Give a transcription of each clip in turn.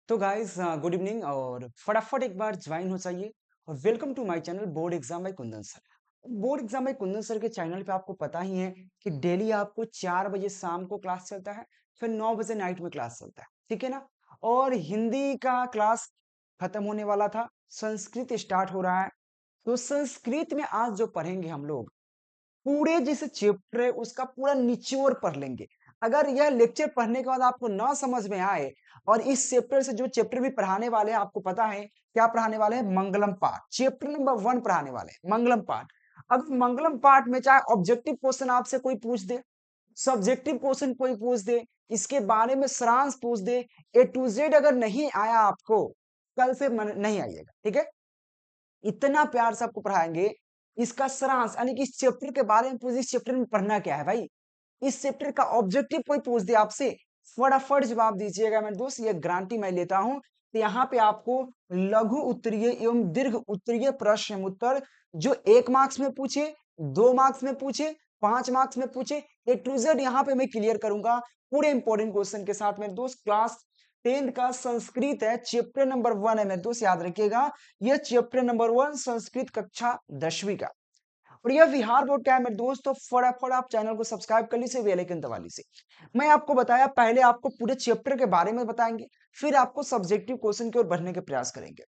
तो guys good evening और फटाफट एक बार ज्वाइन हो जाइए और welcome to my channel board exam by Kundan sir. Board exam by Kundan sir के चैनल पे आपको पता ही है कि डेली आपको 4 बजे शाम को क्लास चलता है, फिर 9 बजे नाइट में क्लास चलता है, ठीक है ना। और हिंदी का क्लास खत्म होने वाला था, संस्कृत स्टार्ट हो रहा है। तो संस्कृत में आज जो पढ़ेंगे हम लोग, पूरे जिस चैप्टर है उसका पूरा निचोड़ पढ़ लेंगे। अगर यह लेक्चर पढ़ने के बाद आपको ना समझ में आए और इस चैप्टर से जो चैप्टर भी पढ़ाने वाले हैं आपको पता है क्या पढ़ाने वाले हैं, मंगलम पाठ चैप्टर नंबर 1 पढ़ाने वाले हैं, मंगलम पाठ। अब मंगलम पाठ में चाहे ऑब्जेक्टिव क्वेश्चन आपसे कोई पूछ दे, सब्जेक्टिव क्वेश्चन कोई पूछ दे, इसके बारे में सारांश पूछ दे, ए टू जेड अगर नहीं आया आपको, कल से नहीं आइएगा, ठीक है। इतना प्यार से आपको पढ़ाएंगे। इसका सारांश यानी कि इस चैप्टर के बारे में पूछ, इस चैप्टर में पढ़ना क्या है भाई, इस चैप्टर का ऑब्जेक्टिव कोई पूछ दे आपसे, फटाफट जवाब दीजिएगा मेरे दोस्त, ये गारंटी मैं लेता हूं। तो यहाँ पे आपको लघु उत्तरीय एवं दीर्घ उत्तरीय प्रश्न उत्तर जो 1 मार्क्स में पूछे, 2 मार्क्स में पूछे, 5 मार्क्स में पूछे, ए टू जेड यहाँ पे मैं क्लियर करूंगा पूरे इंपॉर्टेंट क्वेश्चन के साथ मेरे दोस्त। क्लास 10th का संस्कृत है, चैप्टर नंबर 1 है मेरे दोस्त, याद रखिएगा। यह चैप्टर नंबर 1 संस्कृत कक्षा 10वीं का। और यह बिहार बोर्ड का है मेरे दोस्त, तो फटाफट आप चैनल को सब्सक्राइब कर लीजिए, बेल आइकन दबा लीजिए। मैं आपको बताया, पहले आपको पूरे चैप्टर के बारे में बताएंगे, फिर आपको सब्जेक्टिव क्वेश्चन की ओर बढ़ने के प्रयास करेंगे।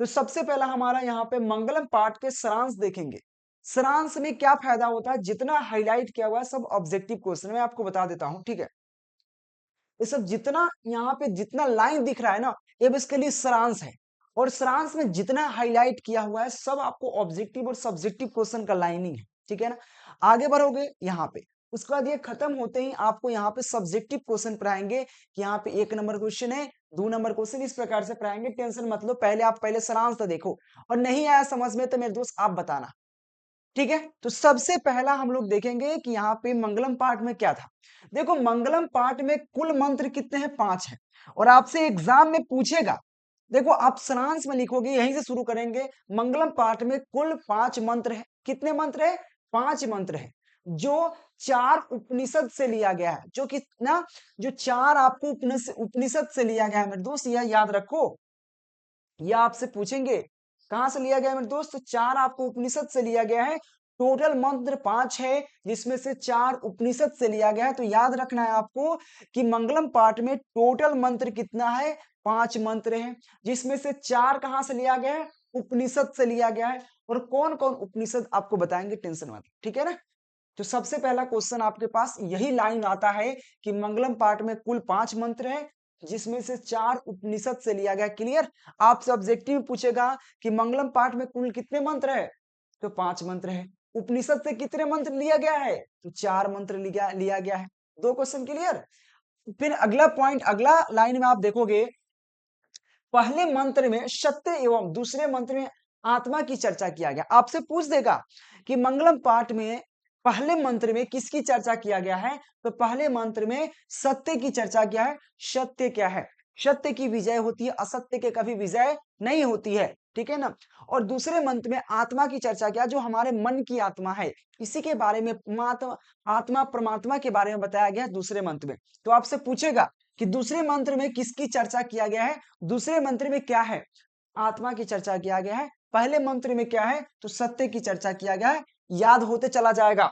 तो सबसे पहला हमारा यहाँ पे मंगलम पाठ के सारांश देखेंगे। सारांश में क्या फायदा होता है, जितना हाईलाइट किया हुआ है सब ऑब्जेक्टिव क्वेश्चन में आपको बता देता हूं, ठीक है। ये सब जितना यहाँ पे जितना लाइन दिख रहा है ना, ये इसके लिए सारांश है। और सारांश में जितना हाईलाइट किया हुआ है सब आपको ऑब्जेक्टिव और सब्जेक्टिव क्वेश्चन का लाइनिंग है, ठीक है ना। आगे बढ़ोगे यहाँ पे, उसके बाद ये खत्म होते ही आपको यहाँ पे सब्जेक्टिव क्वेश्चन पढ़ाएंगे कि यहाँ पे 1 नंबर क्वेश्चन है, 2 नंबर क्वेश्चन, इस प्रकार से पढ़ाएंगे। टेंशन मत लो, पहले आप पहले सारांश तो देखो, और नहीं आया समझ में तो मेरे दोस्त आप बताना, ठीक है। तो सबसे पहला हम लोग देखेंगे कि यहाँ पे मंगलम पाठ में क्या था। देखो मंगलम पाठ में कुल मंत्र कितने हैं, 5 हैं। और आपसे एग्जाम में पूछेगा, देखो आप सारांश में लिखोगे, यहीं से शुरू करेंगे। मंगलम पाठ में कुल 5 मंत्र है। कितने मंत्र है, 5 मंत्र है, जो 4 उपनिषद से लिया गया है। जो कितना, जो 4 आपको उपनिषद से लिया गया है मेरे दोस्त, यह याद रखो। यह आपसे पूछेंगे कहां से लिया गया है मेरे दोस्त, तो 4 आपको उपनिषद से लिया गया है। टोटल मंत्र 5 है, जिसमें से 4 उपनिषद से लिया गया है। तो याद रखना है आपको कि मंगलम पाठ में टोटल मंत्र कितना है, 5 मंत्र है, जिसमें से 4 कहां से लिया गया है, उपनिषद से लिया गया है। और कौन कौन उपनिषद आपको बताएंगे, टेंशन मत, ठीक है ना। तो सबसे पहला क्वेश्चन आपके पास यही लाइन आता है कि मंगलम पाठ में कुल 5 मंत्र है, जिसमें से 4 उपनिषद से लिया गया। क्लियर। आपसे ऑब्जेक्टिव पूछेगा कि मंगलम पाठ में कुल कितने मंत्र है, तो 5 मंत्र है। उपनिषद से कितने मंत्र लिया गया है, तो 4 मंत्र लिया गया है। 2 क्वेश्चन क्लियर। फिर अगला पॉइंट, अगला लाइन में आप देखोगे, पहले मंत्र में सत्य एवं दूसरे मंत्र में आत्मा की चर्चा किया गया। आपसे पूछ देगा कि मंगलम पाठ में पहले मंत्र में किसकी चर्चा किया गया है, तो पहले मंत्र में सत्य की चर्चा किया है। सत्य क्या है, सत्य की विजय होती है, असत्य के कभी विजय नहीं होती है, ठीक है ना। और दूसरे मंत्र में आत्मा की चर्चा किया, जो हमारे मन की आत्मा है, इसी के बारे में आत्मा परमात्मा के बारे में बताया गया दूसरे मंत्र में। तो आपसे पूछेगा कि दूसरे मंत्र में किसकी चर्चा किया गया है, दूसरे मंत्र में क्या है, आत्मा की चर्चा किया गया है। पहले मंत्र में क्या है, तो सत्य की चर्चा किया गया है। याद होते चला जाएगा।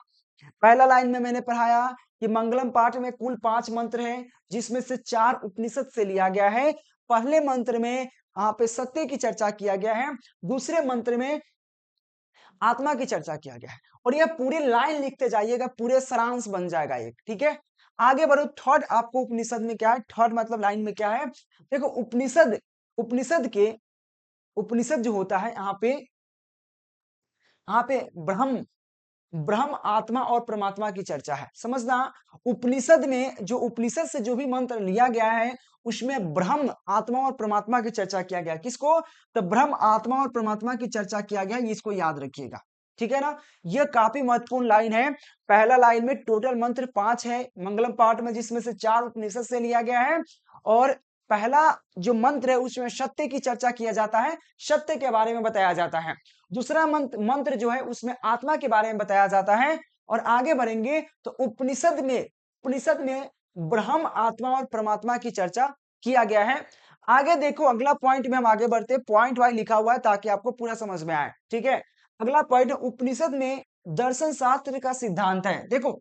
पहला लाइन में मैंने पढ़ाया कि मंगलम पाठ में कुल 5 मंत्र हैं, जिसमें से 4 उपनिषद से लिया गया है। पहले मंत्र में यहाँ पे सत्य की चर्चा किया गया है, दूसरे मंत्र में आत्मा की चर्चा किया गया है। और यह पूरी लाइन लिखते जाइएगा, पूरे सारांश बन जाएगा एक, ठीक है। आगे बढ़ो, थर्ड आपको उपनिषद में क्या है, थर्ड मतलब लाइन में क्या है, देखो उपनिषद, उपनिषद के उपनिषद जो होता है यहाँ पे ब्रह्म, ब्रह्म आत्मा और परमात्मा की चर्चा है, समझना। उपनिषद में जो उपनिषद से जो भी मंत्र लिया गया है, उसमें ब्रह्म आत्मा और परमात्मा की चर्चा किया गया। किसको, तो ब्रह्म आत्मा और परमात्मा की चर्चा किया गया, इसको याद रखिएगा, ठीक है ना। यह काफी महत्वपूर्ण लाइन है। पहला लाइन में टोटल मंत्र 5 है मंगलम पाठ में, जिसमें से 4 उपनिषद से लिया गया है। और पहला जो मंत्र है उसमें सत्य की चर्चा किया जाता है, सत्य के बारे में बताया जाता है। दूसरा मंत्र जो है उसमें आत्मा के बारे में बताया जाता है। और आगे बढ़ेंगे तो उपनिषद में ब्रह्म आत्मा और परमात्मा की चर्चा किया गया है। आगे देखो, अगला पॉइंट में हम आगे बढ़ते हैं, पॉइंट वाइज लिखा हुआ है ताकि आपको पूरा समझ में आए, ठीक है। अगला पॉइंट, उपनिषद में दर्शन शास्त्र का सिद्धांत है। देखो,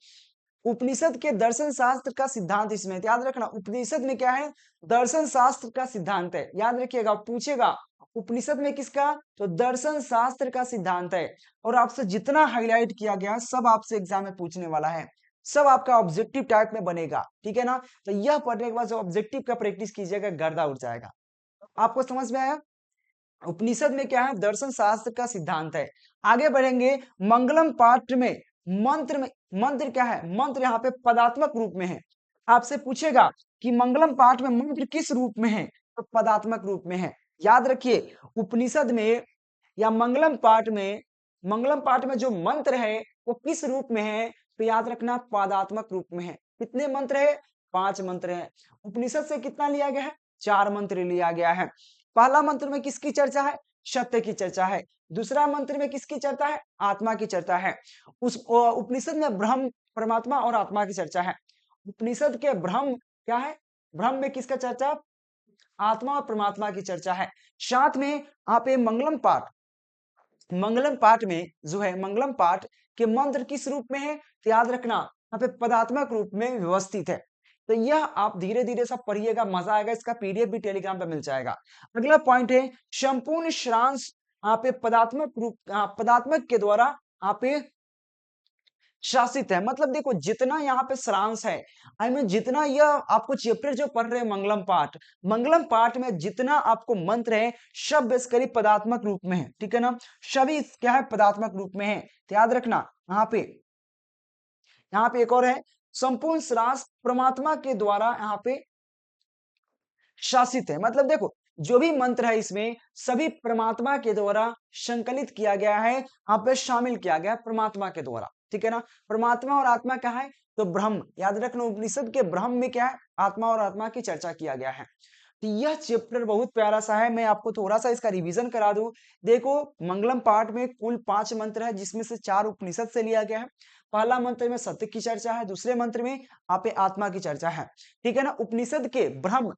उपनिषद के दर्शन शास्त्र का सिद्धांत इसमें याद रखना, उपनिषद में क्या है, दर्शन शास्त्र का सिद्धांत है, याद रखिएगा, पूछेगा उपनिषद में किसका, तो दर्शन शास्त्र का सिद्धांत है। और आपसे जितना हाईलाइट किया गया सब आपसे एग्जाम में पूछने वाला है, सब आपका ऑब्जेक्टिव टाइप में बनेगा, ठीक है ना। तो यह पढ़ने के बाद जो ऑब्जेक्टिव का प्रैक्टिस कीजिएगा, गर्दा उड़ जाएगा। आपको समझ में आया। उपनिषद में क्या है, दर्शन शास्त्र का सिद्धांत है। आगे बढ़ेंगे, मंगलम पाठ में मंत्र क्या है, मंत्र यहाँ पे पदात्मक रूप में है। आपसे पूछेगा कि मंगलम पाठ में मंत्र किस रूप में है, तो पदात्मक रूप में है। याद रखिए, उपनिषद में या मंगलम पाठ में जो मंत्र है वो किस रूप में है, तो याद रखना पदात्मक रूप में है। कितने मंत्र है, 5 मंत्र है। उपनिषद से कितना लिया गया है, 4 मंत्र लिया गया है। पहला मंत्र में किसकी चर्चा है, सत्य की चर्चा है। दूसरा मंत्र में किसकी चर्चा है, आत्मा की चर्चा है। उस उपनिषद में ब्रह्म, परमात्मा और आत्मा की चर्चा है। उपनिषद के ब्रह्म क्या है, ब्रह्म में किसका चर्चा, आत्मा और परमात्मा की चर्चा है। साथ में आप ये मंगलम पाठ में जो है, मंगलम पाठ के मंत्र किस रूप में है, तो याद रखना यहाँ पे पदात्मक रूप में व्यवस्थित है। तो यह आप धीरे धीरे सब पढ़िएगा, मजा आएगा, इसका पीडीएफ भी टेलीग्राम पे मिल जाएगा। अगला पॉइंट है, संपूर्ण सारांश यहाँ पे पदात्मक के द्वारा यहाँ पे शासित है। मतलब देखो, जितना यहाँ पे सारांश है, आई मीन जितना यह आपको चैप्टर जो पढ़ रहे हैं मंगलम पाठ में जितना आपको मंत्र है, सब बेसिकली पदात्मक रूप में है, ठीक है ना। सभी क्या है, पदात्मक रूप में है। तो याद रखना, यहाँ पे एक और है, संपूर्ण सारांश परमात्मा के द्वारा यहाँ पे शासित है। मतलब देखो, जो भी मंत्र है इसमें सभी परमात्मा के द्वारा संकलित किया गया है, यहाँ पे शामिल किया गया है परमात्मा के द्वारा, ठीक है ना। परमात्मा और आत्मा क्या है, तो ब्रह्म, याद रखना उपनिषद के ब्रह्म में क्या है, आत्मा और आत्मा की चर्चा किया गया है। तो यह चैप्टर बहुत प्यारा सा है, मैं आपको थोड़ा सा इसका रिवीजन करा दूं। देखो, मंगलम पाठ में कुल 5 मंत्र है, जिसमें से 4 उपनिषद से लिया गया है। पहला मंत्र में सत्य की चर्चा है, दूसरे मंत्र में आप आत्मा की चर्चा है, ठीक है ना। उपनिषद के ब्रह्म,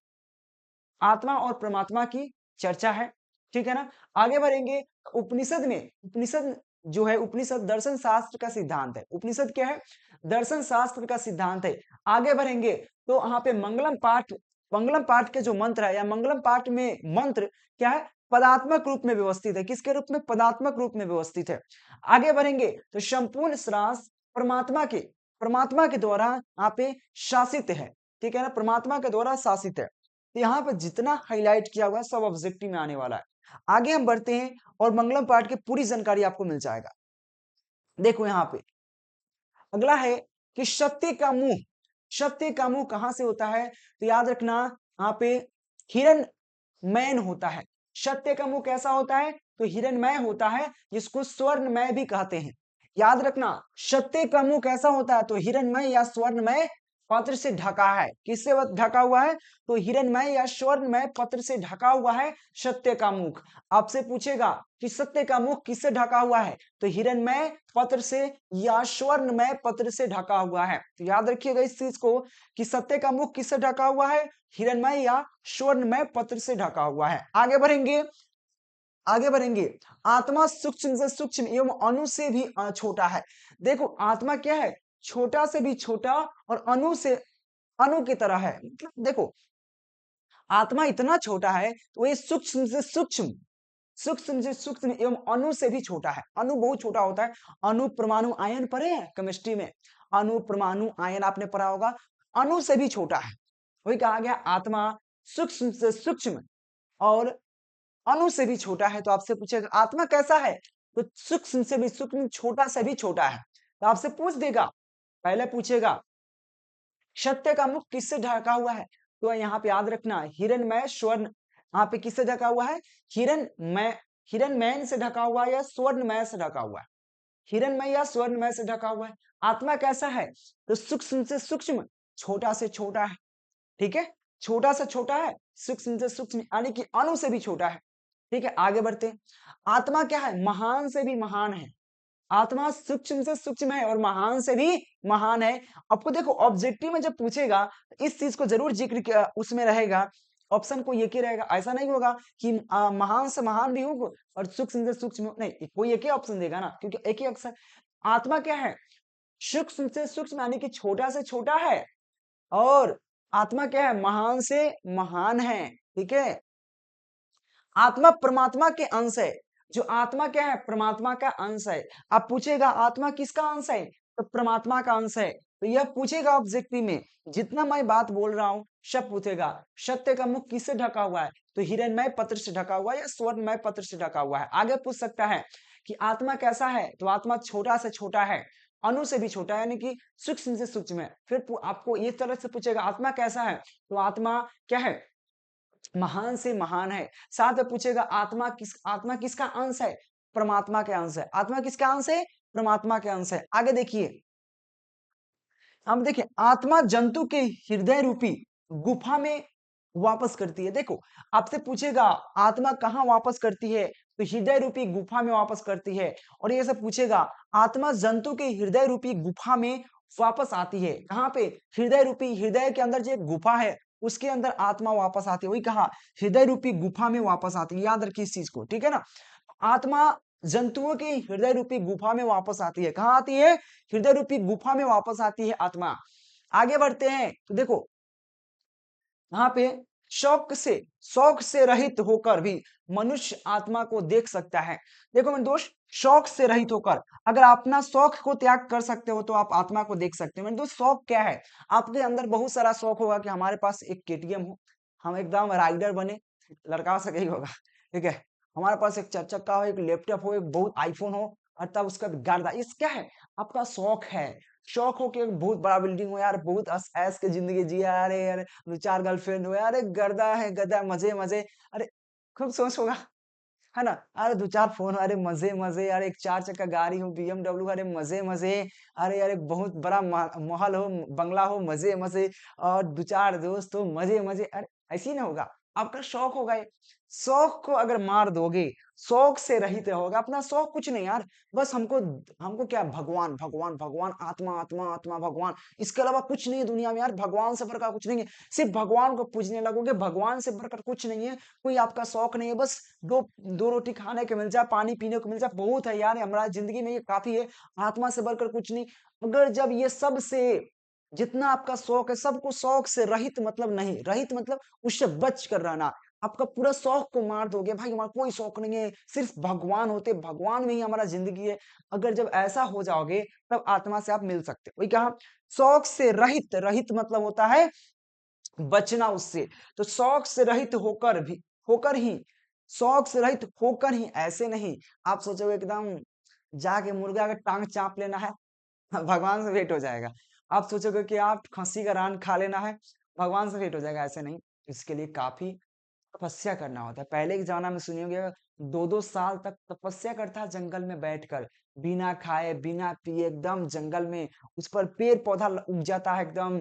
आत्मा और परमात्मा की चर्चा है, ठीक है ना। आगे बढ़ेंगे, उपनिषद जो है, उपनिषद दर्शन शास्त्र का सिद्धांत है। उपनिषद क्या है, दर्शन शास्त्र का सिद्धांत है। आगे बढ़ेंगे तो यहाँ पे मंगलम पाठ के जो मंत्र है, या मंगलम पाठ में मंत्र क्या है, पदात्मक रूप में व्यवस्थित है। किसके रूप में, पदात्मक रूप में व्यवस्थित है। आगे बढ़ेंगे तो संपूर्ण श्रास परमात्मा के द्वारा यहाँ पे शासित है, ठीक है ना, परमात्मा के द्वारा शासित है। तो यहाँ पर जितना हाईलाइट किया हुआ है सब ऑब्जेक्टिव में आने वाला है। आगे हम बढ़ते हैं और मंगलम पाठ की पूरी जानकारी आपको मिल जाएगा। देखो यहाँ पे अगला है कि सत्य का मुंह कहां से होता है, तो याद रखना यहाँ पे हिरणमय होता है। सत्य का मुंह कैसा होता है, तो हिरणमय होता है, जिसको स्वर्णमय भी कहते हैं। याद रखना, सत्य का मुंह कैसा होता है, तो हिरणमय या स्वर्णमय पत्र से ढका है। किससे ढका हुआ है, तो हिरणमय या स्वर्णमय पत्र से ढका हुआ है सत्य का मुख। आपसे पूछेगा कि सत्य का मुख किससे ढका हुआ है, तो हिरणमय पत्र से या स्वर्णमय पत्र से ढका हुआ है। तो याद रखिएगा इस चीज को कि सत्य का मुख किससे ढका हुआ है, हिरणमय या स्वर्णमय पत्र से ढका हुआ है। आगे बढ़ेंगे, आत्मा सूक्ष्म से सूक्ष्म एवं अणु से भी छोटा है। देखो, आत्मा क्या है, छोटा से भी छोटा और अणु की तरह है। मतलब देखो, आत्मा इतना छोटा है तो ये सूक्ष्म से सूक्ष्म एवं अणु से भी छोटा है। अणु बहुत छोटा होता है। अणु परमाणु आयन पढ़े हैं केमिस्ट्री में, अणु परमाणु आयन आपने पढ़ा होगा, अणु से भी छोटा है। वही कहा गया, आत्मा सूक्ष्म से सूक्ष्म और अणु से भी छोटा है। तो आपसे पूछेगा आत्मा कैसा है, तो सूक्ष्म से भी सूक्ष्म, छोटा से भी छोटा है। तो आपसे पूछ देगा, पहले पूछेगा सत्य का मुख किससे ढका हुआ है, तो यहाँ पे याद रखना हिरणमय स्वर्ण, यहाँ पे किससे ढका हुआ है, हिरणमय से ढका हुआ है या स्वर्णमय से ढका हुआ है, हिरणमय या स्वर्णमय से ढका हुआ है। आत्मा कैसा है, तो सूक्ष्म से सूक्ष्म, छोटा से छोटा है, ठीक है, छोटा से छोटा है, सूक्ष्म से सूक्ष्म यानी कि अणु से भी छोटा है, ठीक है। आगे बढ़ते हैं, आत्मा क्या है, महान से भी महान है। आत्मा सूक्ष्म से सूक्ष्म है और महान से भी महान है। आपको देखो ऑब्जेक्टिव में जब पूछेगा तो इस चीज को जरूर जिक्र उसमें रहेगा। ऑप्शन कोई एक ही रहेगा। ऐसा नहीं होगा कि महान से महान भी हो और सूक्ष्म से सूक्ष्म हो, नहीं, कोई एक ही ऑप्शन देगा ना, क्योंकि एक ही अक्षर। आत्मा क्या है? सूक्ष्म से सूक्ष्म यानी कि छोटा से छोटा है, और आत्मा क्या है? महान से महान है। ठीक है, आत्मा परमात्मा के अंश है। जो आत्मा क्या है? परमात्मा का अंश है। आप पूछेगा आत्मा किसका अंश है? तो परमात्मा का अंश है। तो यह पूछेगा ऑब्जेक्टिव में, जितना मैं बात बोल रहा हूं सब पूछेगा। सत्य का मुख किससे ढका हुआ है? तो हिरण्मय पत्र से ढका हुआ है या स्वर्णमय पत्र से ढका हुआ है। आगे पूछ सकता है कि आत्मा कैसा है? तो आत्मा छोटा से छोटा है, अणु से भी छोटा है, यानी कि सूक्ष्म से सूक्ष्म है। फिर आपको इस तरह से पूछेगा आत्मा कैसा है? तो आत्मा क्या है? महान से महान है। साथ में पूछेगा आत्मा किसका अंश है? परमात्मा के अंश है। आत्मा किसका अंश है? परमात्मा के अंश है। आगे देखिए, हम देखिए आत्मा जंतु के हृदय रूपी गुफा में वापस करती है। देखो, आपसे पूछेगा आत्मा कहाँ वापस करती है? तो हृदय रूपी गुफा में वापस करती है। और ये सब पूछेगा आत्मा जंतु के हृदय रूपी गुफा में वापस आती है। कहाँ पे? हृदय रूपी, हृदय के अंदर जो एक गुफा है उसके अंदर आत्मा वापस आती है। वही कहा, हृदय रूपी गुफा में वापस आती है। याद रखिए इस चीज को, ठीक है ना। आत्मा जंतुओं की हृदय रूपी गुफा में वापस आती है। कहाँ आती है? हृदय रूपी गुफा में वापस आती है आत्मा। आगे बढ़ते हैं तो देखो, यहाँ पे शौक से रहित होकर भी मनुष्य आत्मा को देख सकता है। देखो मेरे दोस्त, शौक से रहित होकर, अगर आप अपना शौक को त्याग कर सकते हो तो आप आत्मा को देख सकते हो। मेरे दोस्त, शौक क्या है? आपके अंदर बहुत सारा शौक होगा कि हमारे पास एक केटीएम हो, हम एकदम राइडर बने, लड़का से यही होगा, ठीक है। हमारे पास एक 4 चक्का हो, एक लैपटॉप हो, एक बहुत आईफोन हो, और तब उसका गर्दा, इस क्या है? आपका शौक है। शौक हो कि एक बहुत बड़ा बिल्डिंग हो यार, बहुत ऐश की जिंदगी जिया यार, यार 2 4 गर्लफ्रेंड हो यार, गरदा है गदा, मजे मजे। अरे खूब सोच होगा, है ना। अरे 2 4 फोन, अरे मजे मजे, अरे एक 4 चक्का गाड़ी हो, बीएमडब्ल्यू, अरे मजे मजे। अरे यार एक बहुत बड़ा महल हो, बंगला हो, मजे मजे। और 2 4 दोस्त हो, मजे मजे। अरे ऐसे ही ना होगा, आपका शौक होगा ये। शौक को अगर मार दोगे, शौक से रहित होगा, अपना शौक कुछ नहीं यार। बस हमको हमको क्या? भगवान भगवान भगवान, आत्मा आत्मा आत्मा, भगवान। इसके अलावा कुछ नहीं है दुनिया में यार, भगवान से बढ़कर कुछ नहीं है। सिर्फ भगवान को पूजने लगोगे, भगवान से बढ़कर कुछ नहीं है। कोई आपका शौक नहीं है। बस दो दो रोटी खाने को मिल जाए, पानी पीने को मिल जाए, बहुत है यार, हमारा जिंदगी में ये काफी है। आत्मा से बढ़कर कुछ नहीं। अगर जब ये सब से, जितना आपका शौक है, सबको शौक से रहित मतलब नहीं, रहित मतलब उससे बच कर रहना। आपका पूरा शौक को मार दोगे, भाई हमारा कोई शौक नहीं है, सिर्फ भगवान होते, भगवान में ही हमारा जिंदगी है। अगर जब ऐसा हो जाओगे तब आत्मा से आप मिल सकते हो। वही कहा, शौक से रहित, रहित मतलब होता है बचना उससे। तो शौक से रहित होकर ही, शौक से रहित होकर ही, ऐसे नहीं। आप सोचोगे एकदम जाके मुर्गा का टांग चाप लेना है, भगवान से भेंट हो जाएगा। आप सोचोगे कि आप खस्सी का रान खा लेना है, भगवान से भेंट हो जाएगा, ऐसे नहीं। इसके लिए काफी तपस्या करना होता है। पहले के जमाना में सुनी होगी, 2 2 साल तक तपस्या करता है जंगल में बैठकर, बिना खाए बिना पिए, एकदम जंगल में। उस पर पेड़ पौधा उग जाता है एकदम,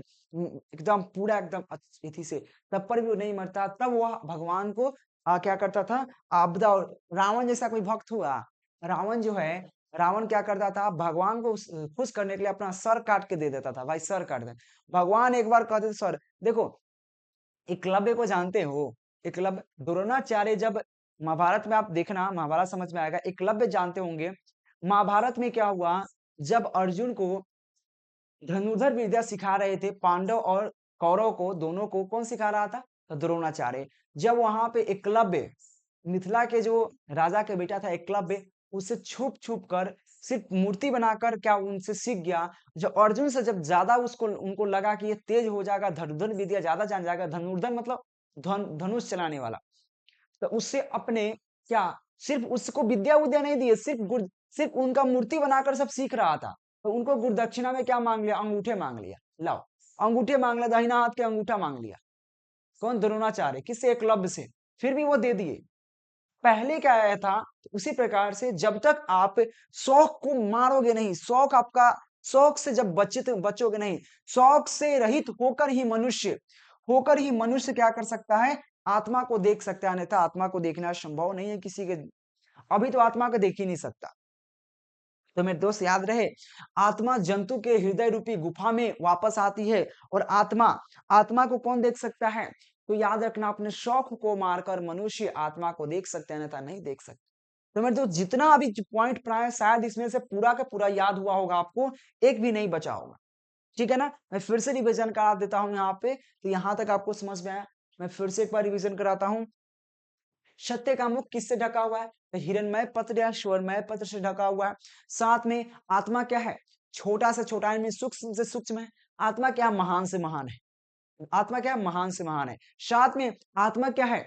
एकदम पूरा एकदम अतिथि से, तब पर भी वो नहीं मरता। तब वह भगवान को क्या करता था? आपदा। और रावण जैसा कोई भक्त हुआ? रावण जो है, रावण क्या करता था? भगवान को खुश करने के लिए अपना सर काट के दे देता था, भाई सर काट दे। भगवान एक बार कहते थे सर, देखो एकलव्य को जानते हो? एकलव्य, द्रोणाचार्य जब, महाभारत में आप देखना, महाभारत समझ में आएगा। एकलव्य जानते होंगे, महाभारत में क्या हुआ? जब अर्जुन को धनुर्धर विद्या सिखा रहे थे, पांडव और कौरव को, दोनों को कौन सिखा रहा था? तो द्रोणाचार्य। जब वहां पे एकलव्य, मिथिला के जो राजा के बेटा था एकलव्य, उससे छुप छुप कर, सिर्फ मूर्ति बनाकर क्या उनसे सीख गया। जो अर्जुन से जब ज्यादा उसको, उनको लगा कि ये तेज हो जाएगा, धनुर्धर विद्या ज्यादा जान जाएगा, धनुर्धर मतलब धनुष चलाने वाला, तो उससे अपने क्या, सिर्फ उसको विद्या उद्या नहीं दिए, सिर्फ उनका मूर्ति बनाकर सब सीख रहा था। तो उनको गुरुदक्षिणा में क्या मांग लिया? अंगूठे मांग लिया। लाओ, अंगूठे मांग लिया, दाहिना हाथ के अंगूठा मांग लिया। कौन? द्रोणाचार्य। किससे? एकलव्य से। फिर भी वो दे दिए। पहले क्या आया था? तो उसी प्रकार से जब तक आप शौक को मारोगे नहीं, शौक आपका, शौक से जब बचोगे नहीं, शौक से रहित होकर ही मनुष्य क्या कर सकता है? आत्मा को देख सकता है, अन्यथा आत्मा को देखना संभव नहीं है किसी के। अभी तो आत्मा को देख ही नहीं सकता। तो मेरे दोस्त याद रहे, आत्मा जंतु के हृदय रूपी गुफा में वापस आती है। और आत्मा, आत्मा को कौन देख सकता है? तो याद रखना अपने शौक को मारकर मनुष्य आत्मा को देख सकते हैं, अन्यथा नहीं देख सकते। तो मेरे दोस्त जितना अभी जो पॉइंट पढ़ाया शायद इसमें से पूरा का पूरा याद हुआ होगा आपको, एक भी नहीं बचा होगा। ठीक है ना? मैं फिर से रिवीजन करा देता हूँ यहाँ पे, तो यहाँ तक आपको समझ में आया। मैं फिर से एक बार रिवीजन कराता हूँ। सत्य का मुख किससे ढका हुआ है? तो हिरण्मय पत्र या स्वरमय पत्र से ढका हुआ है। साथ में आत्मा क्या है? छोटा से छोटा यानी सूक्ष्म से सूक्ष्म है। आत्मा क्या है? महान से महान है। आत्मा क्या है? महान से महान है। साथ में आत्मा क्या है?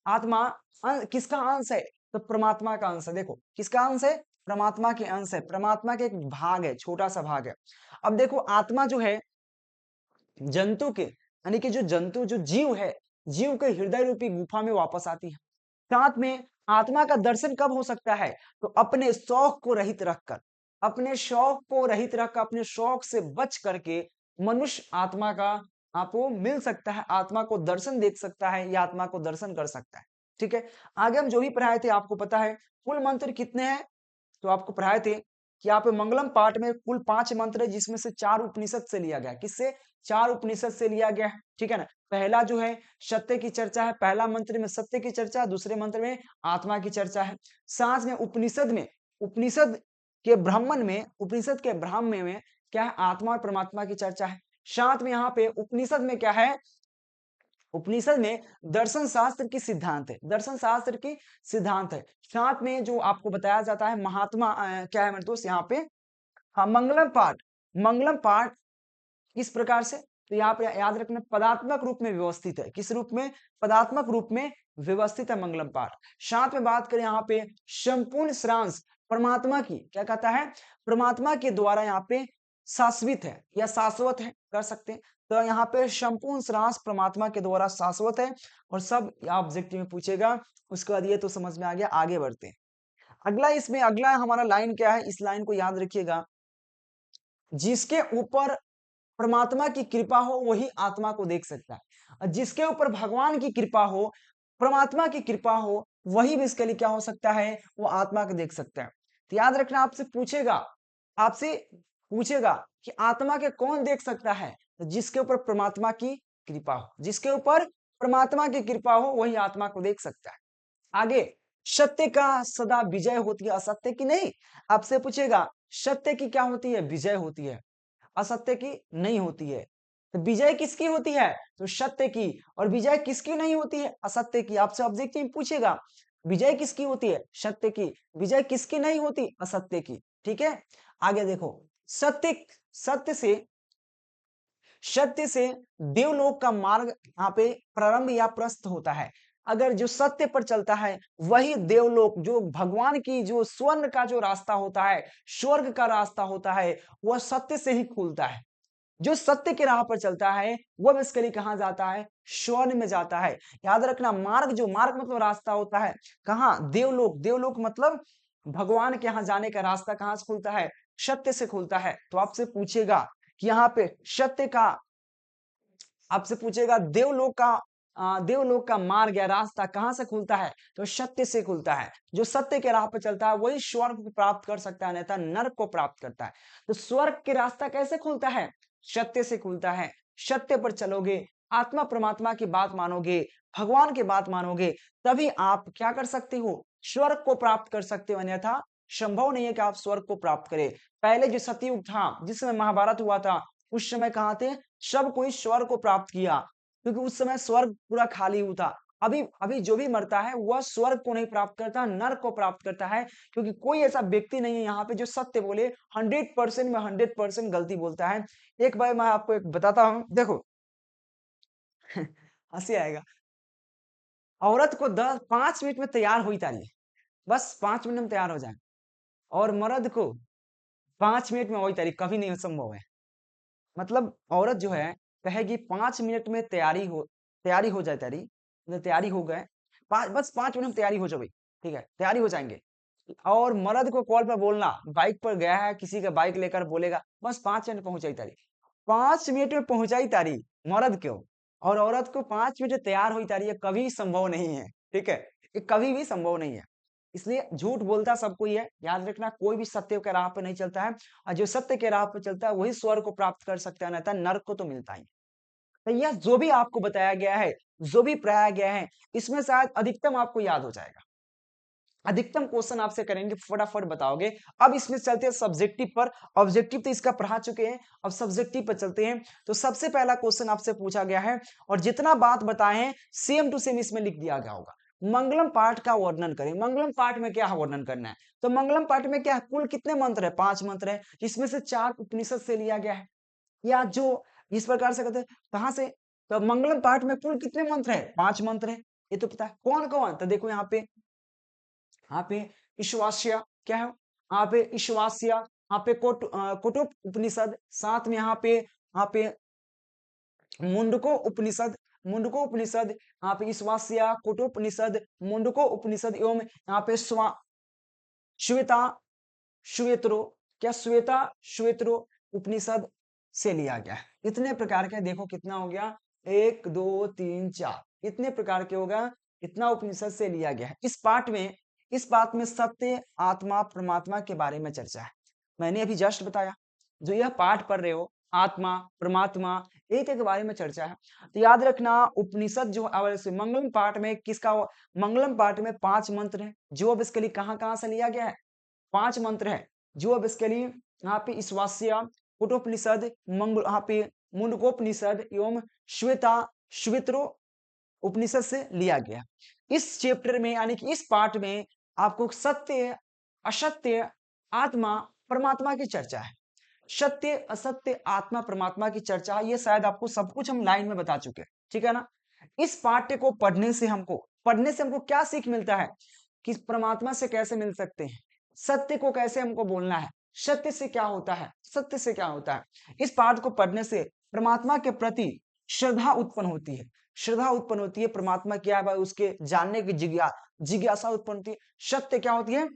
आत्मा किसका अंश है? तो परमात्मा का अंश है। देखो किसका अंश है? परमात्मा के अंश है। परमात्मा के एक भाग है, छोटा सा भाग है। अब देखो आत्मा जो है जंतु के यानी कि जो जंतु जो जीव है, जीव के हृदय रूपी गुफा में वापस आती है। साथ में आत्मा का दर्शन कब हो सकता है? तो अपने शौक को रहित रखकर, अपने शौक को रहित रखकर, अपने शौक से बच करके मनुष्य आत्मा का आपको मिल सकता है, आत्मा को दर्शन देख सकता है या आत्मा को दर्शन कर सकता है। ठीक है, आगे हम जो भी पढ़ाए थे आपको पता है कुल मंत्र कितने हैं? तो आपको पढ़ाए थे कि यहाँ पे मंगलम पाठ में कुल 5 मंत्र है, जिसमें से 4 उपनिषद से लिया गया। किससे? 4 उपनिषद से लिया गया है। ठीक है ना? पहला जो है सत्य की चर्चा है, पहला मंत्र में सत्य की चर्चा, दूसरे मंत्र में आत्मा की चर्चा है। साथ में उपनिषद के ब्राह्मण में, उपनिषद के ब्राह्मण में क्या है? आत्मा और परमात्मा की चर्चा है। साथ में यहाँ पे उपनिषद में क्या है? उपनिषद में दर्शन शास्त्र की सिद्धांत है, दर्शन शास्त्र की सिद्धांत है। साथ में जो आपको बताया जाता है महात्मा क्या है मेरे दोस्त यहाँ पे? हाँ, मंगलम पाठ किस प्रकार से? तो यहाँ पे याद रखना पदात्मक रूप में व्यवस्थित है। किस रूप में? पदात्मक रूप में व्यवस्थित है मंगलम पाठ। साथ में बात करें यहाँ पे संपूर्ण सारांश परमात्मा की क्या कहता है? परमात्मा के द्वारा यहाँ पे शाश्वत है या शाश्वत है कर सकते हैं। तो यहाँ पे संपूर्ण सारांश परमात्मा के द्वारा शाश्वत है और सब ऑब्जेक्टिव में पूछेगा। उसके बाद ये तो समझ में आ गया, आगे बढ़ते हैं। अगला हमारा लाइन क्या है? इस लाइन को याद रखिएगा। जिसके ऊपर परमात्मा की कृपा हो वही आत्मा को देख सकता है, और जिसके ऊपर भगवान की कृपा हो, परमात्मा की कृपा हो, वही बेसिकली क्या हो सकता है? वो आत्मा को देख सकता है। तो याद रखना आपसे पूछेगा कि आत्मा के कौन देख सकता है? तो जिसके ऊपर परमात्मा की कृपा हो, जिसके ऊपर परमात्मा की कृपा हो वही आत्मा को देख सकता है। आगे सत्य का सदा विजय होती है, असत्य की नहीं। आपसे पूछेगा सत्य की क्या होती है? विजय होती है, असत्य की नहीं होती है। तो विजय किसकी होती है? तो सत्य की। और विजय किसकी नहीं होती है? असत्य की। आपसे ऑब्जेक्टिव पूछेगा विजय किसकी होती है? सत्य की। विजय किसकी नहीं होती? असत्य की। ठीक है, आगे देखो सत्य सत्य से सत्य से देवलोक का मार्ग यहाँ पे प्रारंभ या प्रस्थ होता है। अगर जो सत्य पर चलता है वही देवलोक, जो भगवान की जो स्वर्ण का जो रास्ता होता है, स्वर्ग का रास्ता होता है, वह सत्य से ही खुलता है। जो सत्य के राह पर चलता है वह बेसिकली कहाँ जाता है? स्वर्ण में जाता है। याद रखना मार्ग मतलब रास्ता होता है, कहाँ? देवलोक। देवलोक मतलब भगवान के यहाँ जाने का रास्ता कहाँ से खुलता है? सत्य से खुलता है। तो आपसे पूछेगा कि यहाँ पे सत्य का, आपसे पूछेगा देवलोक का मार्ग या रास्ता कहाँ से खुलता है? तो सत्य से खुलता है। जो सत्य के राह पर चलता है वही स्वर्ग को प्राप्त कर सकता है, अन्यथा नरक को प्राप्त करता है। तो स्वर्ग के रास्ता कैसे खुलता है? सत्य से खुलता है। सत्य पर चलोगे, आत्मा परमात्मा की बात मानोगे, भगवान की बात मानोगे, तभी आप क्या कर सकते हो? स्वर्ग को प्राप्त कर सकते हो, अन्यथा संभव नहीं है कि आप स्वर्ग को प्राप्त करें। पहले जो सतयुग था, जिस समय महाभारत हुआ था, उस समय कहाँ थे? सब कोई स्वर्ग को प्राप्त किया, क्योंकि उस समय स्वर्ग पूरा खाली हुआ था। अभी अभी जो भी मरता है वह स्वर्ग को नहीं प्राप्त करता, नरक को प्राप्त करता है, क्योंकि कोई ऐसा व्यक्ति नहीं है यहाँ पे जो सत्य बोले। 100% में 100% गलती बोलता है। एक बार मैं आपको एक बताता हूँ, देखो हंसी आएगा। औरत को 5 मिनट में तैयार हुई तारी, बस 5 मिनट में तैयार हो जाए, और मर्द को 5 मिनट में वही तारी कभी नहीं संभव है। मतलब औरत जो है कहेगी 5 मिनट में तैयारी हो जाए तेरी, मतलब तैयारी हो गए, बस 5 मिनट में तैयारी हो जाओ भाई, ठीक है तैयारी हो जाएंगे। और मर्द को कॉल पर बोलना, बाइक पर गया है किसी का बाइक लेकर, बोलेगा बस 5 मिनट में पहुंचाई तारी। 5 मिनट में पहुंचाई तारी मर्द क्यों, और औरत को 5 मिनट में तैयार हुई तारी, ये कभी संभव नहीं है। ठीक है, ये कभी भी संभव नहीं है। इसलिए झूठ बोलता सबको ही है, याद रखना कोई भी सत्य के राह पर नहीं चलता है, और जो सत्य के राह पर चलता है वही स्वर्ग को प्राप्त कर सकता है, अन्यथा नर्क को तो मिलता ही। तो यह जो भी आपको बताया गया है जो भी पढ़ाया गया है इसमें शायद अधिकतम आपको याद हो जाएगा। अधिकतम क्वेश्चन आपसे करेंगे, फटाफट बताओगे। अब इसमें चलते हैं सब्जेक्टिव पर। ऑब्जेक्टिव तो इसका पढ़ा चुके हैं, अब सब्जेक्टिव पर चलते हैं। तो सबसे पहला क्वेश्चन आपसे पूछा गया है और जितना बात बताए हैं सेम टू सेम इसमें लिख दिया गया होगा। मंगलम पाठ का वर्णन करें। मंगलम पाठ में क्या वर्णन करना है? तो मंगलम पाठ में क्या है? कुल कितने मंत्र है? 5 मंत्र है, इसमें से 4 उपनिषद से लिया गया है। या जो इस प्रकार से कहते हैं कहां से? तो मंगलम पाठ में कुल कितने मंत्र है? 5 मंत्र है, ये तो पता है। कौन कौन? तो देखो यहाँ पे ईश्वास्य क्या है? यहाँ पे ईश्वास्य, यहाँ पे कुटुब उपनिषद, साथ में यहाँ पे मुंडको उपनिषद, यहाँ पे ईश्वास्य, कुटुपनिषद, मुंडको उपनिषद एवं यहाँ पे श्वेता श्वेत्रो क्या श्वेता श्वेत्रो उपनिषद से लिया गया है। इतने प्रकार के, देखो कितना हो गया, 1 2 3 4, इतने प्रकार के होगा, इतना उपनिषद से लिया गया है। इस बात में सत्य, आत्मा, परमात्मा के बारे में चर्चा है। मैंने अभी जस्ट बताया, जो यह पाठ पढ़ रहे हो, आत्मा, परमात्मा, एक एक के बारे में चर्चा है। तो याद रखना उपनिषद जो मंगलम पाठ में किसका, मंगलम पाठ में 5 मंत्र है, जो अब इसके लिए कहाँ से लिया गया है? 5 मंत्र है, जो अब इसके लिए यहाँ पे ईश्वास्य, कुटोपनिषद, यहाँ पे मुंडकोपनिषद एवं श्वेत्रो उपनिषद से लिया गया। इस चैप्टर में यानी कि इस पाठ में आपको सत्य, असत्य, आत्मा, परमात्मा की चर्चा है। सत्य, असत्य, आत्मा, परमात्मा की चर्चा है। ये शायद आपको सब कुछ हम लाइन में बता चुके हैं, ठीक है ना? इस पाठ्य को पढ़ने से हमको क्या सीख मिलता है? कि परमात्मा से कैसे मिल सकते हैं, सत्य को कैसे हमको बोलना है, सत्य से क्या होता है, सत्य से क्या होता है। इस पाठ को पढ़ने से परमात्मा के प्रति श्रद्धा उत्पन्न होती है। श्रद्धा उत्पन्न होती है, परमात्मा क्या है भाई उसके जानने की जिज्ञासा उत्पन्न होती है। सत्य क्या होती है?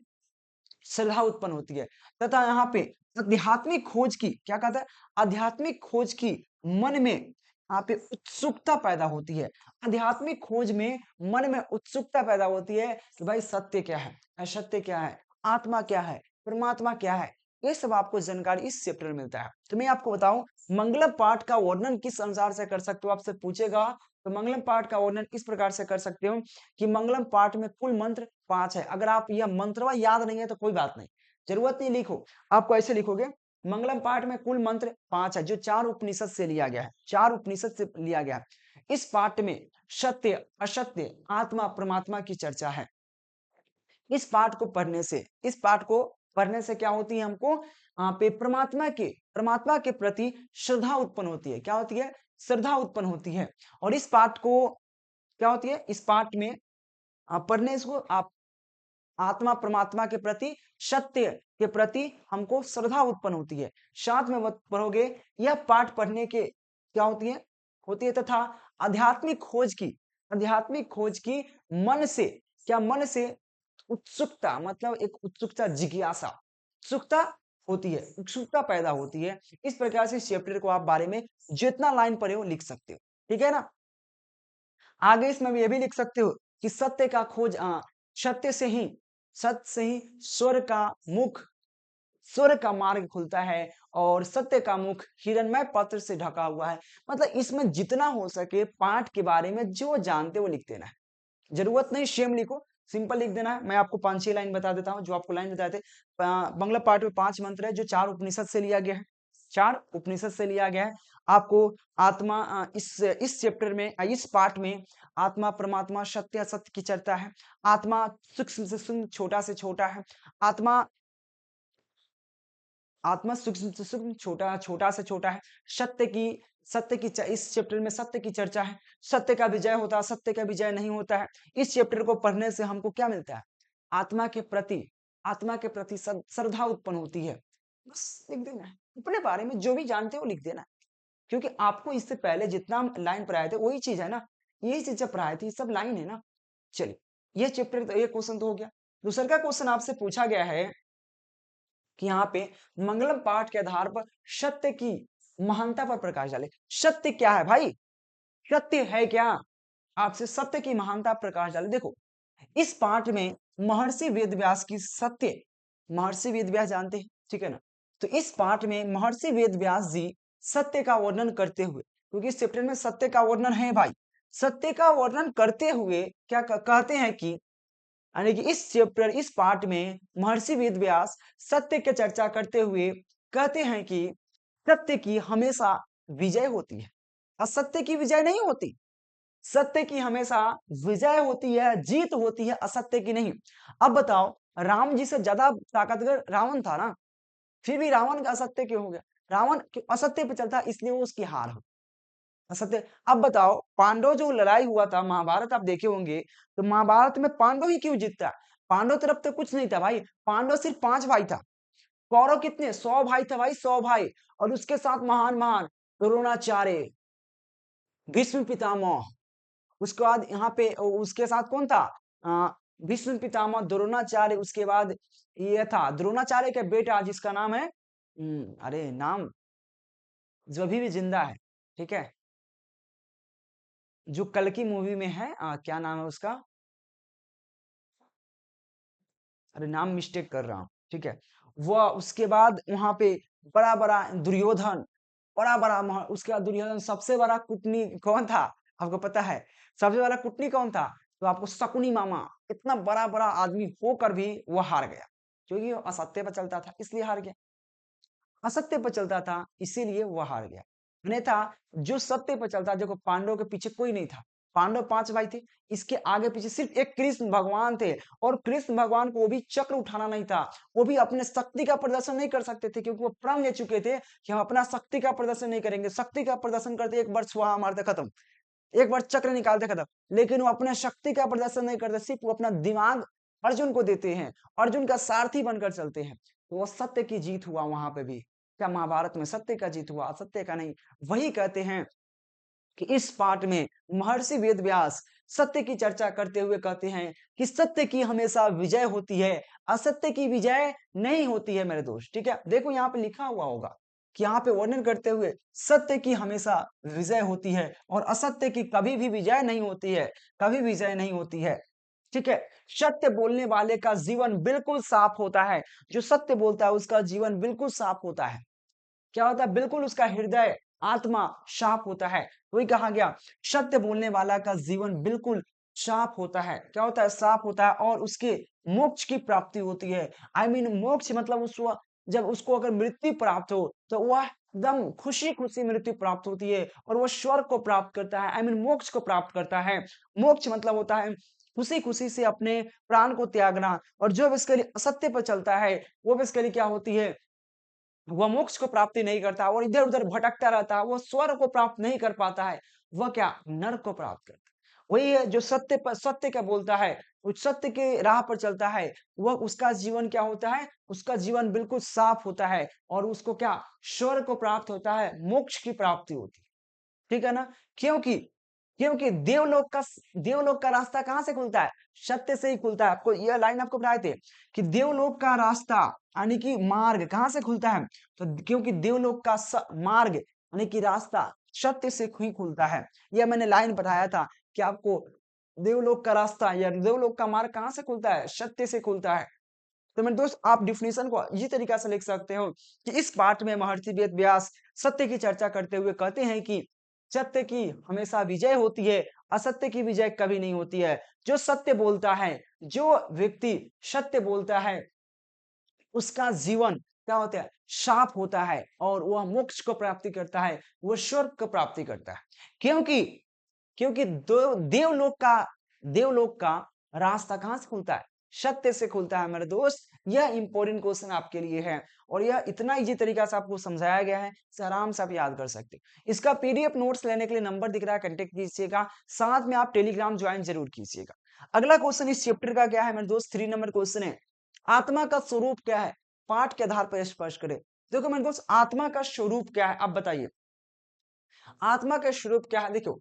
श्रद्धा उत्पन्न होती है। तथा यहाँ पे आध्यात्मिक खोज की, क्या कहता है? आध्यात्मिक खोज की मन में यहाँ पे उत्सुकता पैदा होती है। आध्यात्मिक खोज में मन में उत्सुकता पैदा होती है कि भाई सत्य क्या है, असत्य क्या है, आत्मा क्या है, परमात्मा क्या है। ये सब आपको जानकारी इस चैप्टर में मिलता है। तो मैं आपको बताऊं, मंगलम पाठ का वर्णन किस अनुसार से कर सकते हो, आपसे पूछेगा। तो मंगलम पाठ का वर्णन इस प्रकार से कर सकते हो कि मंगलम पाठ में कुल मंत्र 5 है। अगर आप यह मंत्रवा याद नहीं है तो कोई बात नहीं, जरूरत नहीं लिखो, आपको ऐसे लिखोगे मंगलम पाठ में कुल मंत्र 5 है, जो 4 उपनिषद से लिया गया है, 4 उपनिषद से लिया गया है। इस पाठ में सत्य, असत्य, आत्मा, परमात्मा की चर्चा है। इस पाठ को पढ़ने से क्या होती है? हमको यहाँ पे परमात्मा के प्रति श्रद्धा उत्पन्न होती है। क्या होती है? श्रद्धा उत्पन्न होती है। और इस पाठ को क्या होती है? इस पाठ में पढ़ने से आप आत्मा, परमात्मा के प्रति, सत्य के प्रति हमको श्रद्धा उत्पन्न होती है। साथ में मत पढ़ोगे, यह पाठ पढ़ने के क्या होती है तथा आध्यात्मिक खोज की मन से, क्या मन से उत्सुकता, मतलब एक उत्सुकता, जिज्ञासा, उत्सुकता होती है, उत्सुकता पैदा होती है। इस प्रकार से इस चैप्टर को आप बारे में जितना लाइन पढ़े हो लिख सकते हो, ठीक है ना? आगे इसमें भी ये भी लिख सकते हो कि सत्य से ही स्वर्ग का मार्ग खुलता है और सत्य का मुख हिरण्मय पत्र से ढका हुआ है। मतलब इसमें जितना हो सके पाठ के बारे में जो जानते हो लिख देना है। जरूरत नहीं सेम लिखो, सिंपल लिख देना है। मैं आपको 5-6 लाइन बता देता हूँ, जो आपको लाइन बताए थे। बंगला पाठ में 5 मंत्र है, जो 4 उपनिषद से लिया गया है, 4 उपनिषद से लिया गया है। आपको आत्मा इस चैप्टर में, इस पाठ में आत्मा, परमात्मा, सत्य, असत्य की चर्चा है। आत्मा सूक्ष्म से सूक्ष्म, छोटा से छोटा है। आत्मा आत्मा सूक्ष्म से सूक्ष्म, छोटा से छोटा है। इस चैप्टर में सत्य की चर्चा है। सत्य का विजय होता है, सत्य का विजय नहीं होता है। इस चैप्टर को पढ़ने से हमको क्या मिलता है? आत्मा के प्रति श्रद्धा उत्पन्न होती है। बस लिख देना है, अपने बारे में जो भी जानते हो लिख देना है। क्योंकि आपको इससे पहले जितना हम लाइन पढ़ाए थे वही चीज है ना, यही चीज जब पढ़ाई थी, सब लाइन है ना। चलिए, ये चैप्टर, ये क्वेश्चन तो हो गया। दूसरा का क्वेश्चन आपसे पूछा गया है कि यहाँ पे मंगलम पाठ के आधार पर सत्य की महानता पर प्रकाश डाले। सत्य क्या है भाई? सत्य है क्या? आपसे सत्य की महानता पर प्रकाश डाले। देखो, इस पाठ में महर्षि वेदव्यास की सत्य, महर्षि वेदव्यास जानते हैं, ठीक है ना? तो इस पाठ में महर्षि वेदव्यास जी सत्य का वर्णन करते हुए, क्योंकि इस चैप्टर में सत्य का वर्णन है भाई, सत्य का वर्णन करते हुए क्या कहते हैं कि यानी कि इस चैप्टर इस पार्ट में महर्षि वेद व्यास सत्य की चर्चा करते हुए कहते हैं कि सत्य की हमेशा विजय होती है, असत्य की विजय नहीं होती। सत्य की हमेशा विजय होती है, जीत होती है, असत्य की नहीं। अब बताओ, राम जी से ज्यादा ताकतवर रावण था ना, फिर भी रावण का असत्य क्यों हो गया? रावण असत्य पे चलता इसलिए वो उसकी हार हो, असत्य। अब बताओ, पांडव जो लड़ाई हुआ था महाभारत आप देखे होंगे, तो महाभारत में पांडव ही क्यों जीतता? पांडव तरफ तो कुछ नहीं था भाई, पांडव सिर्फ 5 भाई था। कौरव कितने? 100 भाई था भाई, 100 भाई। और उसके साथ महान महान द्रोणाचार्य, भीष्म पितामह, उसके बाद यहाँ पे उसके साथ कौन था? भीष्म पितामह, द्रोणाचार्य, उसके बाद ये था द्रोणाचार्य का बेटा जिसका नाम है अरे नाम जो अभी भी जिंदा है, ठीक है, जो कल की मूवी में है, क्या नाम है उसका? अरे नाम मिस्टेक कर रहा हूँ, ठीक है। वह उसके बाद वहां पे बड़ा बड़ा दुर्योधन, बड़ा बड़ा उसके बाद दुर्योधन सबसे बड़ा कुटनी कौन था आपको पता है? सबसे बड़ा कुटनी कौन था? तो आपको शकुनी मामा। इतना बड़ा बड़ा आदमी होकर भी वो हार गया, क्योंकि वो असत्य पर चलता था इसलिए हार गया। असत्य पर चलता था इसीलिए वो हार गया। अन्यथा जो सत्य पर चलता, देखो पांडवों के पीछे कोई नहीं था, पांडव 5 भाई थे, इसके आगे पीछे सिर्फ एक कृष्ण भगवान थे। और कृष्ण भगवान को वो भी चक्र उठाना नहीं था, वो भी अपने शक्ति का प्रदर्शन नहीं कर सकते थे, क्योंकि वो प्रण ले चुके थे कि हम अपना शक्ति का प्रदर्शन नहीं करेंगे। शक्ति का प्रदर्शन करते एक बार छुआ मारते खत्म, एक बार चक्र निकालते खत्म। लेकिन वो अपने शक्ति का प्रदर्शन नहीं करते, सिर्फ वो अपना दिमाग अर्जुन को देते हैं, अर्जुन का सारथी बनकर चलते हैं। तो वो सत्य की जीत हुआ वहां पे भी। क्या महाभारत में सत्य का जीत हुआ, असत्य का नहीं। वही कहते हैं कि इस पाठ में महर्षि वेद व्यास सत्य की चर्चा करते हुए कहते हैं कि सत्य की हमेशा विजय होती है, असत्य की विजय नहीं होती है मेरे दोस्त। ठीक है, देखो यहाँ पे लिखा हुआ होगा कि यहाँ पे वर्णन करते हुए सत्य की हमेशा विजय होती है और असत्य की कभी भी विजय नहीं होती है, कभी विजय नहीं होती है। ठीक है, सत्य बोलने वाले का जीवन बिल्कुल साफ होता है, जो सत्य बोलता है उसका जीवन बिल्कुल साफ होता है। क्या होता है? बिल्कुल उसका हृदय आत्मा साफ होता है। वही कहा गया, सत्य बोलने वाला का जीवन बिल्कुल साफ होता है। क्या होता है? साफ होता है और उसके मोक्ष की प्राप्ति होती है। आई मीन मोक्ष मतलब जब उसको अगर मृत्यु प्राप्त हो तो वह एकदम खुशी खुशी मृत्यु प्राप्त होती है और वह स्वर्ग को प्राप्त करता है, आई मीन मोक्ष को प्राप्त करता है। मोक्ष मतलब होता है खुशी खुशी से अपने प्राण को त्यागना। और जो बेसिकली असत्य पर चलता है वो बेसिकली क्या होती है, वह मोक्ष को प्राप्ति नहीं करता और इधर-उधर भटकता रहता है, वो स्वर्ग को प्राप्त नहीं कर पाता है, वह क्या नरक को प्राप्त करता है। वही है जो सत्य का बोलता है, उस सत्य के राह पर चलता है, वह उसका जीवन क्या होता है, उसका जीवन बिल्कुल साफ होता है और उसको क्या स्वर्ग को प्राप्त होता है, मोक्ष की प्राप्ति होती है। ठीक है ना? क्योंकि क्योंकि देवलोक का रास्ता कहाँ से खुलता है? सत्य से ही खुलता है। आपको यह लाइन आपको बताए थे कि देवलोक का रास्ता यानी कि मार्ग कहाँ से खुलता है? तो क्योंकि देवलोक का मार्ग यानी कि रास्ता सत्य से ही खुलता है। यह मैंने लाइन बताया था कि आपको देवलोक का रास्ता या देवलोक का मार्ग कहाँ से खुलता है? सत्य से खुलता है। तो मेरे दोस्त आप डिफिनेशन को इसी तरीका से लिख सकते हो कि इस पाठ में महर्षि वेद व्यास सत्य की चर्चा करते हुए कहते हैं कि सत्य की हमेशा विजय होती है, असत्य की विजय कभी नहीं होती है। जो सत्य बोलता है, जो व्यक्ति सत्य बोलता है, उसका जीवन क्या होता है? साफ होता है और वह मोक्ष को प्राप्ति करता है, वह स्वर्ग को प्राप्ति करता है। क्योंकि क्योंकि देवलोक का रास्ता कहाँ से खुलता है? सत्य से खुलता है मेरे दोस्त। यह इंपॉर्टेंट क्वेश्चन आपके लिए है और यह इतना इजी तरीका से आपको समझाया गया है, इसे आराम से आप याद कर सकते हैं। इसका पीडीएफ नोट्स लेने के लिए नंबर दिख रहा है, कांटेक्ट कीजिएगा। साथ में आप टेलीग्राम ज्वाइन जरूर कीजिएगा। अगला क्वेश्चन इस चैप्टर का क्या है मेरे दोस्त? 3 नंबर क्वेश्चन है, आत्मा का स्वरूप क्या है? पाठ के आधार पर स्पष्ट करें। देखो मेरे दोस्त, आत्मा का स्वरूप क्या है आप बताइए। आत्मा का स्वरूप क्या है? देखो,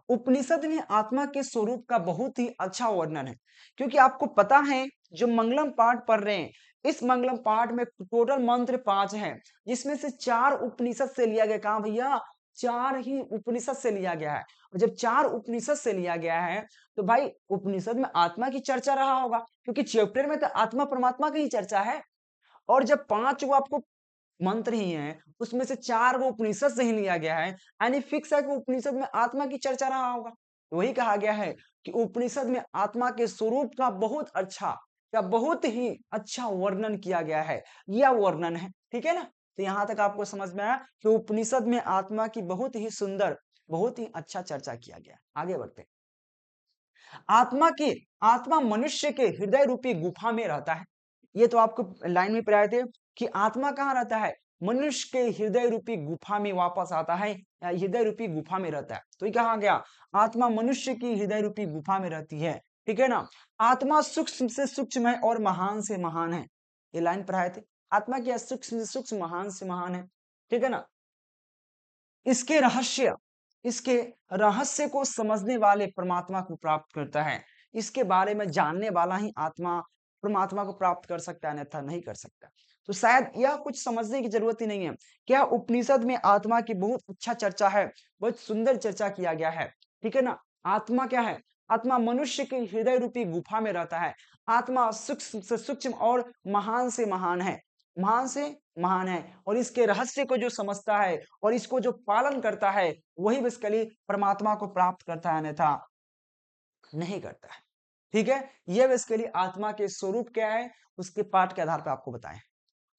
उपनिषद में आत्मा के स्वरूप का बहुत ही अच्छा वर्णन है, क्योंकि आपको पता है जो मंगलम पाठ पढ़ रहे हैं, इस मंगलम पाठ में टोटल मंत्र 5 हैं, जिसमें से 4 उपनिषद से लिया गया। कहा भैया? 4 ही उपनिषद से लिया गया है। और जब 4 उपनिषद से लिया गया है तो भाई उपनिषद में आत्मा की चर्चा रहा होगा, क्योंकि चैप्टर में तो आत्मा परमात्मा की ही चर्चा है। और जब 5 वो आपको मंत्र ही हैं, उसमें से 4 वो उपनिषद से ही लिया गया है, यानी फिक्स है कि उपनिषद में आत्मा की चर्चा रहा होगा। वही कहा गया है कि उपनिषद में आत्मा के स्वरूप का बहुत अच्छा या बहुत ही अच्छा वर्णन किया गया है। यह वर्णन है, ठीक है ना। तो यहां तक आपको समझ में आया कि उपनिषद में आत्मा की बहुत ही सुंदर, बहुत ही अच्छा चर्चा किया गया। आगे बढ़ते हैं। आत्मा मनुष्य के हृदय रूपी गुफा में रहता है। ये तो आपको लाइन में पढ़ाए थे कि आत्मा कहाँ रहता है, मनुष्य के हृदय रूपी गुफा में वापस आता है, या हृदय रूपी गुफा में रहता है। तो ये कहा गया, आत्मा मनुष्य की हृदय रूपी गुफा में रहती है, ठीक है ना। आत्मा सूक्ष्म से सूक्ष्म है और महान से महान है। ये लाइन पढ़ाए थे, आत्मा क्या सूक्ष्म से सूक्ष्म, महान से महान है, ठीक है ना। इसके रहस्य इसके रहस्य को समझने वाले परमात्मा को प्राप्त करता है। इसके बारे में जानने वाला ही आत्मा परमात्मा को प्राप्त कर सकता है, अन्यथा नहीं कर सकता। तो शायद यह कुछ समझने की जरूरत ही नहीं है। क्या उपनिषद में आत्मा की बहुत अच्छा चर्चा है, बहुत सुंदर चर्चा किया गया है, ठीक है ना। आत्मा क्या है, आत्मा मनुष्य के हृदय रूपी गुफा में रहता है। आत्मा सूक्ष्म से सूक्ष्म और महान से महान है, महान से महान है। और इसके रहस्य को जो समझता है और इसको जो पालन करता है, वही बेसिकली परमात्मा को प्राप्त करता है, अन्यथा नहीं करता है, ठीक है। यह बेसिकली आत्मा के स्वरूप क्या है, उसके पाठ के आधार पर आपको बताएं।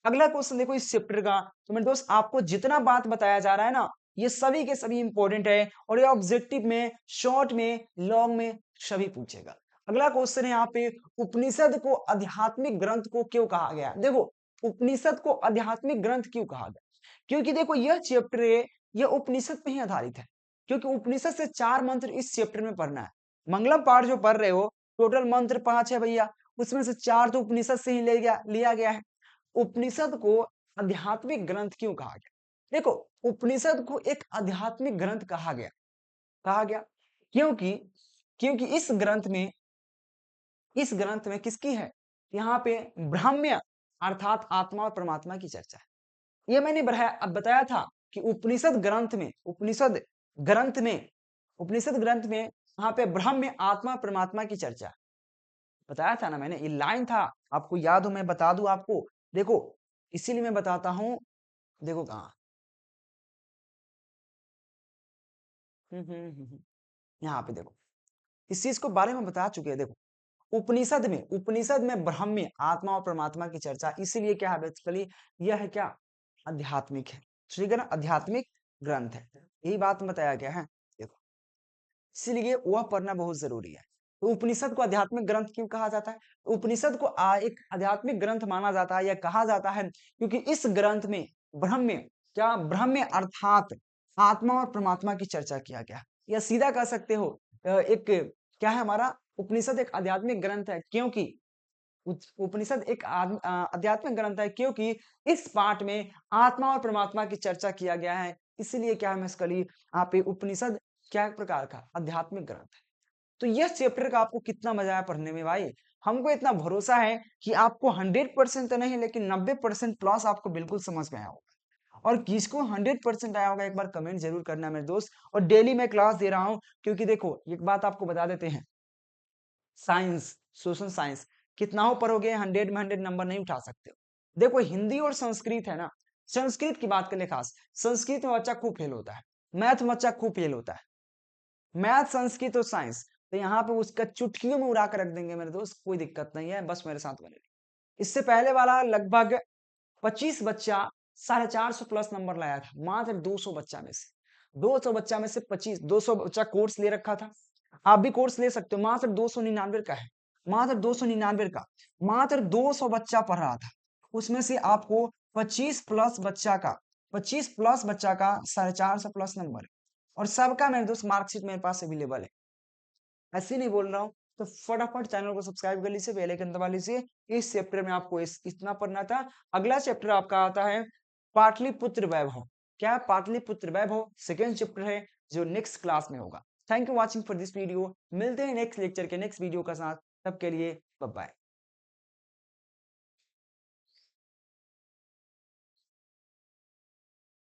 अगला क्वेश्चन देखो इस चैप्टर का। तो मेरे दोस्त, आपको जितना बात बताया जा रहा है ना, ये सभी के सभी इंपॉर्टेंट है, और ये ऑब्जेक्टिव में, शॉर्ट में, लॉन्ग में सभी पूछेगा। अगला क्वेश्चन है यहाँ पे, उपनिषद को आध्यात्मिक ग्रंथ को क्यों कहा गया। देखो, उपनिषद को आध्यात्मिक ग्रंथ क्यों कहा गया, क्योंकि देखो यह चैप्टर है, यह उपनिषद पे ही आधारित है। क्योंकि उपनिषद से 4 मंत्र इस चैप्टर में पढ़ना है। मंगलम पाठ जो पढ़ रहे हो, टोटल मंत्र 5 है भैया, उसमें से 4 तो उपनिषद से ही लिया गया है। उपनिषद को आध्यात्मिक ग्रंथ क्यों कहा गया। देखो, उपनिषद को एक आध्यात्मिक ग्रंथ कहा गया क्योंकि क्योंकि इस ग्रंथ में किसकी है, यहाँ पे ब्राह्म्य अर्थात आत्मा और परमात्मा की चर्चा है। ये मैंने बताया था कि उपनिषद ग्रंथ में यहाँ पे ब्रह्म आत्मा परमात्मा की चर्चा, बताया था ना मैंने, ये लाइन था, आपको याद हो मैं बता दूं आपको। देखो, इसीलिए मैं बताता हूं। देखो कहाँ, यहाँ पे देखो, इस चीज को बारे में बता चुके हैं। देखो, उपनिषद में ब्रह्म आत्मा और परमात्मा की चर्चा, इसीलिए क्या है बेसिकली, यह है क्या, आध्यात्मिक है, ठीक है ना, आध्यात्मिक ग्रंथ है, यही बात बताया गया है। देखो, इसीलिए वह पढ़ना बहुत जरूरी है। तो उपनिषद को आध्यात्मिक ग्रंथ क्यों कहा जाता है, उपनिषद को एक आध्यात्मिक ग्रंथ माना जाता है या कहा जाता है, क्योंकि इस ग्रंथ में ब्रह्म अर्थात आत्मा और परमात्मा की चर्चा किया गया। या सीधा कह सकते हो, एक क्या है हमारा, उपनिषद एक आध्यात्मिक ग्रंथ है, क्योंकि उपनिषद एक आध्यात्मिक ग्रंथ है क्योंकि इस पाठ में आत्मा और परमात्मा की चर्चा किया गया है। इसीलिए क्या है मस्कली, आप उपनिषद क्या प्रकार का आध्यात्मिक ग्रंथ है। तो यह चैप्टर का आपको कितना मजा आया पढ़ने में भाई। हमको इतना भरोसा है कि आपको 100% तो नहीं, लेकिन 90% प्लस आपको बिल्कुल समझ में आया होगा। और किसको 100% आया होगा, एक बार कमेंट जरूर करना मेरे दोस्त। और डेली मैं क्लास दे रहा हूँ, क्योंकि देखो एक बात आपको बता देते हैं, साइंस, सोशल साइंस कितना हो पढ़ोगे, 100 में 100 नंबर नहीं उठा सकते हो। देखो, हिंदी और संस्कृत है ना, संस्कृत की बात करें खास, संस्कृत में बच्चा खूब फेल होता है, मैथ में बच्चा खूब फेल होता है, मैथ, संस्कृत और साइंस। तो यहाँ पे उसका चुटकियों में उड़ा कर रख देंगे मेरे दोस्त, कोई दिक्कत नहीं है, बस मेरे साथ बने। इससे पहले वाला लगभग 25 बच्चा 450 प्लस नंबर लाया था, मात्र 200 बच्चा में से, 200 बच्चा में से 200 बच्चा कोर्स ले रखा था। आप भी कोर्स ले सकते हो, मात्र 299 का है, मात्र 299 का, मात्र 200 बच्चा पढ़ रहा था। उसमें से आपको 25 प्लस बच्चा का 450 प्लस नंबर, और सबका मेरे दोस्त मार्कशीट मेरे पास अवेलेबल है, ऐसे नहीं बोल रहा हूँ। तो फटाफट चैनल को सब्सक्राइब कर लीजिए, बेल आइकन दबा लीजिए। इस चैप्टर में आपको इतना पढ़ना था। अगला चैप्टर आपका आता है पाटलिपुत्र वैभव। क्या है? पाटलिपुत्र वैभव सेकेंड चैप्टर है, जो नेक्स्ट क्लास में होगा। Thank you watching for this video. मिलते हैं नेक्स्ट लेक्चर के नेक्स्ट वीडियो का साथ, तब के लिए बाय बाय।